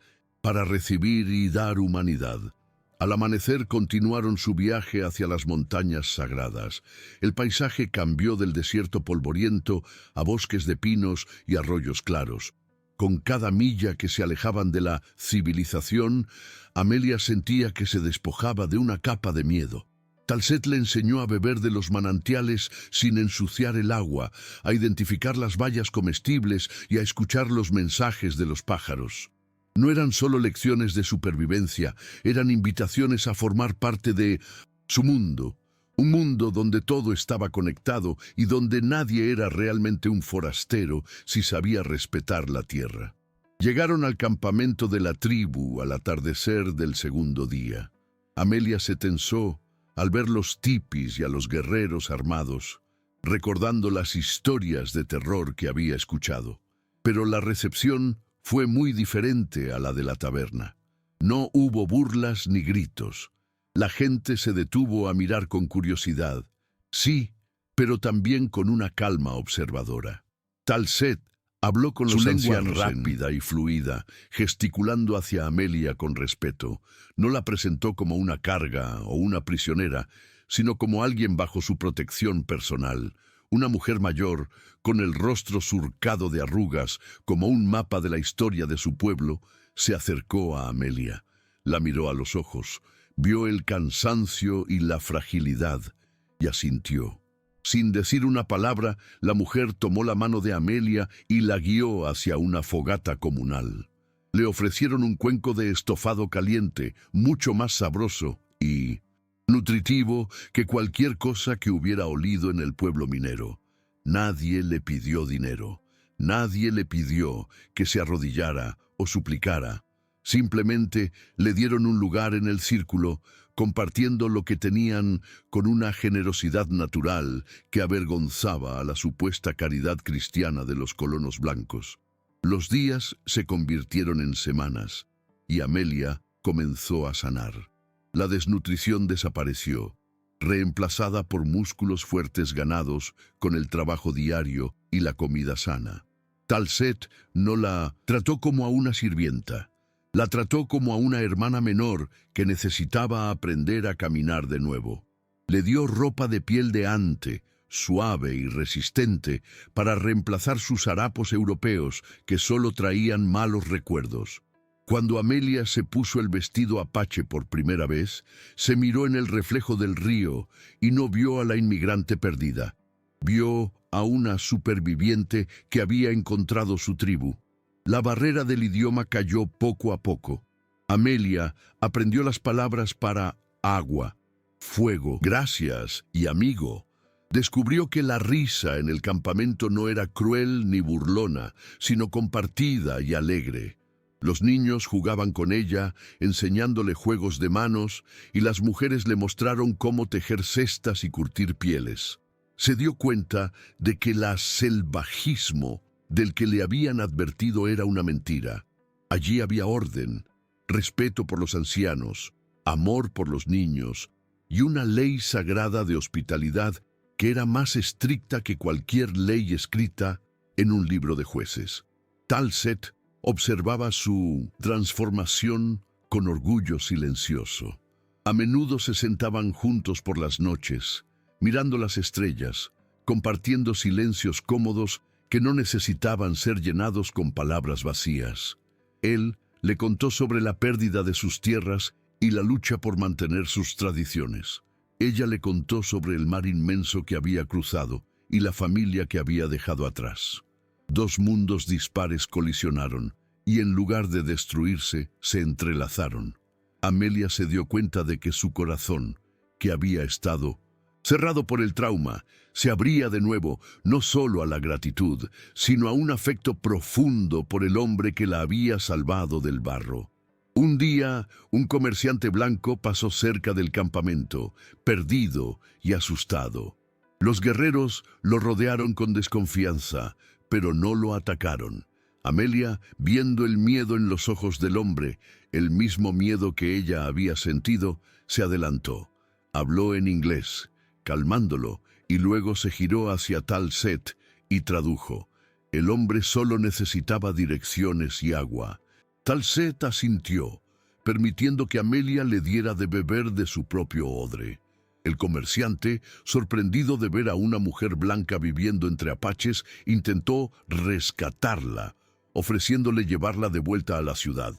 para recibir y dar humanidad. Al amanecer continuaron su viaje hacia las montañas sagradas. El paisaje cambió del desierto polvoriento a bosques de pinos y arroyos claros. Con cada milla que se alejaban de la civilización, Amelia sentía que se despojaba de una capa de miedo. Talset le enseñó a beber de los manantiales sin ensuciar el agua, a identificar las bayas comestibles y a escuchar los mensajes de los pájaros. No eran solo lecciones de supervivencia, eran invitaciones a formar parte de su mundo, un mundo donde todo estaba conectado y donde nadie era realmente un forastero si sabía respetar la tierra. Llegaron al campamento de la tribu al atardecer del segundo día. Amelia se tensó al ver los tipis y a los guerreros armados, recordando las historias de terror que había escuchado. Pero la recepción fue muy diferente a la de la taberna. No hubo burlas ni gritos. La gente se detuvo a mirar con curiosidad. Sí, pero también con una calma observadora. Talset habló con los ancianos rápida y fluida, gesticulando hacia Amelia con respeto. No la presentó como una carga o una prisionera, sino como alguien bajo su protección personal. Una mujer mayor, con el rostro surcado de arrugas, como un mapa de la historia de su pueblo, se acercó a Amelia. La miró a los ojos, vio el cansancio y la fragilidad, y asintió. Sin decir una palabra, la mujer tomó la mano de Amelia y la guió hacia una fogata comunal. Le ofrecieron un cuenco de estofado caliente, mucho más sabroso y nutritivo que cualquier cosa que hubiera olido en el pueblo minero. Nadie le pidió dinero. Nadie le pidió que se arrodillara o suplicara. Simplemente le dieron un lugar en el círculo, compartiendo lo que tenían con una generosidad natural que avergonzaba a la supuesta caridad cristiana de los colonos blancos. Los días se convirtieron en semanas, y Amelia comenzó a sanar. La desnutrición desapareció, reemplazada por músculos fuertes ganados con el trabajo diario y la comida sana. Talset no la trató como a una sirvienta, la trató como a una hermana menor que necesitaba aprender a caminar de nuevo. Le dio ropa de piel de ante, suave y resistente, para reemplazar sus harapos europeos que solo traían malos recuerdos. Cuando Amelia se puso el vestido apache por primera vez, se miró en el reflejo del río y no vio a la inmigrante perdida. Vio a una superviviente que había encontrado su tribu. La barrera del idioma cayó poco a poco. Amelia aprendió las palabras para agua, fuego, gracias y amigo. Descubrió que la risa en el campamento no era cruel ni burlona, sino compartida y alegre. Los niños jugaban con ella, enseñándole juegos de manos, y las mujeres le mostraron cómo tejer cestas y curtir pieles. Se dio cuenta de que el salvajismo del que le habían advertido era una mentira. Allí había orden, respeto por los ancianos, amor por los niños y una ley sagrada de hospitalidad que era más estricta que cualquier ley escrita en un libro de jueces. Talset observaba su transformación con orgullo silencioso. A menudo se sentaban juntos por las noches, mirando las estrellas, compartiendo silencios cómodos que no necesitaban ser llenados con palabras vacías. Él le contó sobre la pérdida de sus tierras y la lucha por mantener sus tradiciones. Ella le contó sobre el mar inmenso que había cruzado y la familia que había dejado atrás. Dos mundos dispares colisionaron y en lugar de destruirse, se entrelazaron. Amelia se dio cuenta de que su corazón, que había estado cerrado por el trauma, se abría de nuevo no solo a la gratitud, sino a un afecto profundo por el hombre que la había salvado del barro. Un día, un comerciante blanco pasó cerca del campamento, perdido y asustado. Los guerreros lo rodearon con desconfianza, pero no lo atacaron. Amelia, viendo el miedo en los ojos del hombre, el mismo miedo que ella había sentido, se adelantó. Habló en inglés, calmándolo, y luego se giró hacia Talset y tradujo. El hombre solo necesitaba direcciones y agua. Talset asintió, permitiendo que Amelia le diera de beber de su propio odre. El comerciante, sorprendido de ver a una mujer blanca viviendo entre apaches, intentó rescatarla, ofreciéndole llevarla de vuelta a la ciudad.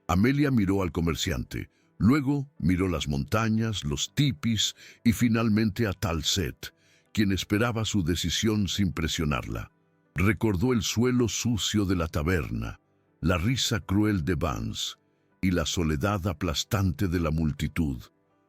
Amelia miró al comerciante, luego miró las montañas, los tipis y finalmente a Talset, quien esperaba su decisión sin presionarla. Recordó el suelo sucio de la taberna, la risa cruel de Vance y la soledad aplastante de la multitud.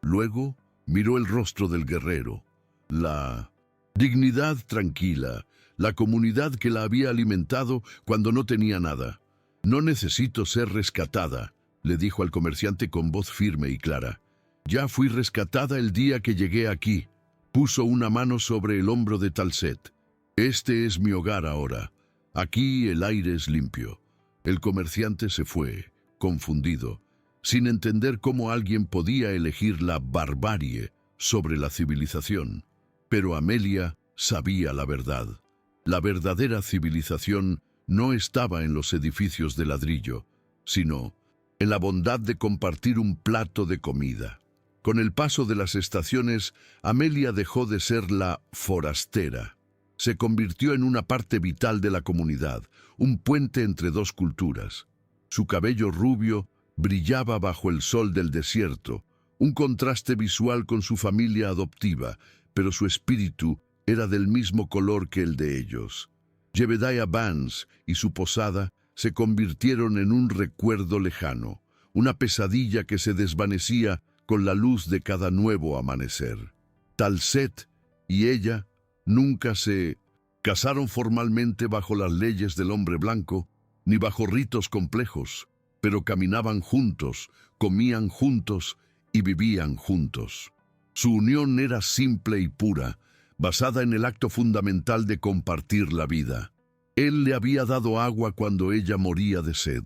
Luego miró el rostro del guerrero, la dignidad tranquila, la comunidad que la había alimentado cuando no tenía nada. «No necesito ser rescatada», le dijo al comerciante con voz firme y clara. «Ya fui rescatada el día que llegué aquí». Puso una mano sobre el hombro de Talset. «Este es mi hogar ahora. Aquí el aire es limpio». El comerciante se fue, confundido, sin entender cómo alguien podía elegir la barbarie sobre la civilización. Pero Amelia sabía la verdad. La verdadera civilización no estaba en los edificios de ladrillo, sino en la bondad de compartir un plato de comida. Con el paso de las estaciones, Amelia dejó de ser la forastera. Se convirtió en una parte vital de la comunidad, un puente entre dos culturas. Su cabello rubio brillaba bajo el sol del desierto, un contraste visual con su familia adoptiva, pero su espíritu era del mismo color que el de ellos. Jebediah Vance y su posada se convirtieron en un recuerdo lejano, una pesadilla que se desvanecía con la luz de cada nuevo amanecer. Talset y ella nunca se casaron formalmente bajo las leyes del hombre blanco, ni bajo ritos complejos, pero caminaban juntos, comían juntos y vivían juntos. Su unión era simple y pura, basada en el acto fundamental de compartir la vida. Él le había dado agua cuando ella moría de sed.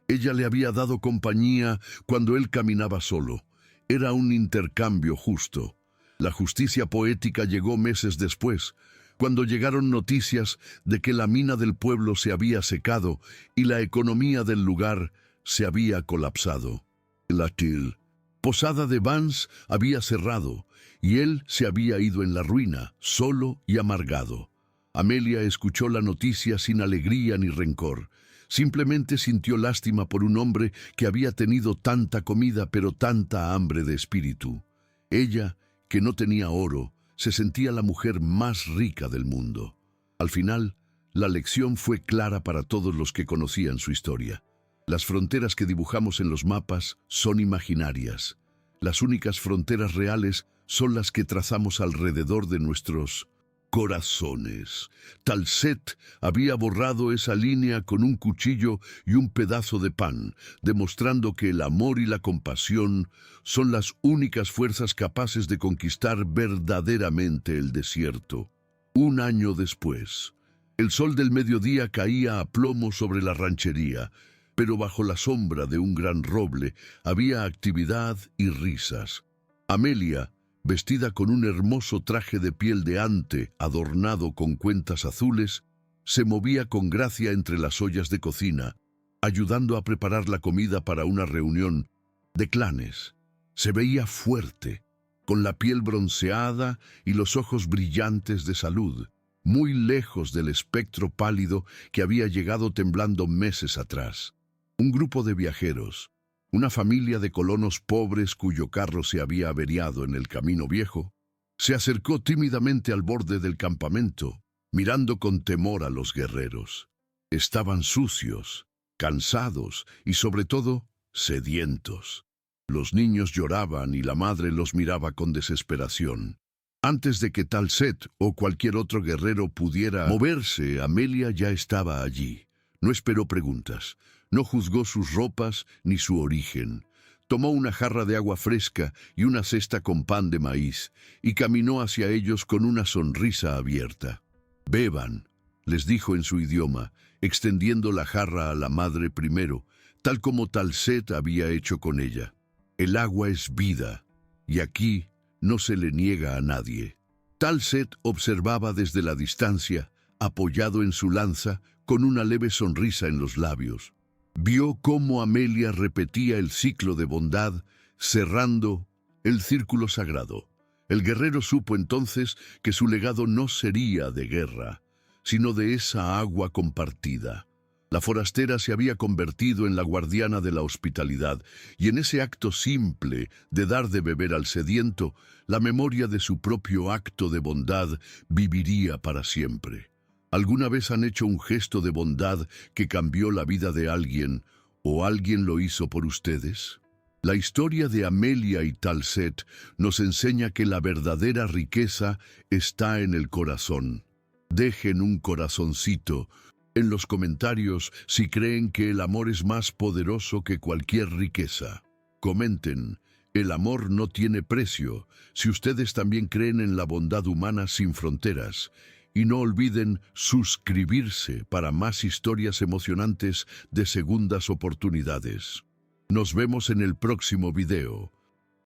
Ella le había dado compañía cuando él caminaba solo. Era un intercambio justo. La justicia poética llegó meses después, cuando llegaron noticias de que la mina del pueblo se había secado y la economía del lugar se había colapsado. Latil, Posada de Vans había cerrado, y él se había ido en la ruina, solo y amargado. Amelia escuchó la noticia sin alegría ni rencor. Simplemente sintió lástima por un hombre que había tenido tanta comida pero tanta hambre de espíritu. Ella, que no tenía oro, se sentía la mujer más rica del mundo. Al final, la lección fue clara para todos los que conocían su historia. Las fronteras que dibujamos en los mapas son imaginarias. Las únicas fronteras reales son las que trazamos alrededor de nuestros corazones. Talset había borrado esa línea con un cuchillo y un pedazo de pan, demostrando que el amor y la compasión son las únicas fuerzas capaces de conquistar verdaderamente el desierto. Un año después, el sol del mediodía caía a plomo sobre la ranchería, pero bajo la sombra de un gran roble había actividad y risas. Amelia, vestida con un hermoso traje de piel de ante adornado con cuentas azules, se movía con gracia entre las ollas de cocina, ayudando a preparar la comida para una reunión de clanes. Se veía fuerte, con la piel bronceada y los ojos brillantes de salud, muy lejos del espectro pálido que había llegado temblando meses atrás. Un grupo de viajeros, una familia de colonos pobres cuyo carro se había averiado en el camino viejo, se acercó tímidamente al borde del campamento, mirando con temor a los guerreros. Estaban sucios, cansados y sobre todo sedientos. Los niños lloraban y la madre los miraba con desesperación. Antes de que Talset o cualquier otro guerrero pudiera moverse, Amelia ya estaba allí. No esperó preguntas. No juzgó sus ropas ni su origen. Tomó una jarra de agua fresca y una cesta con pan de maíz y caminó hacia ellos con una sonrisa abierta. «Beban», les dijo en su idioma, extendiendo la jarra a la madre primero, tal como Talset había hecho con ella. El agua es vida, y aquí no se le niega a nadie. Talset observaba desde la distancia, apoyado en su lanza, con una leve sonrisa en los labios. Vio cómo Amelia repetía el ciclo de bondad, cerrando el círculo sagrado. El guerrero supo entonces que su legado no sería de guerra, sino de esa agua compartida. La forastera se había convertido en la guardiana de la hospitalidad, y en ese acto simple de dar de beber al sediento, la memoria de su propio acto de bondad viviría para siempre. ¿Alguna vez han hecho un gesto de bondad que cambió la vida de alguien, o alguien lo hizo por ustedes? La historia de Amelia y Talset nos enseña que la verdadera riqueza está en el corazón. Dejen un corazoncito en los comentarios si creen que el amor es más poderoso que cualquier riqueza. Comenten, el amor no tiene precio, si ustedes también creen en la bondad humana sin fronteras. Y no olviden suscribirse para más historias emocionantes de segundas oportunidades. Nos vemos en el próximo video.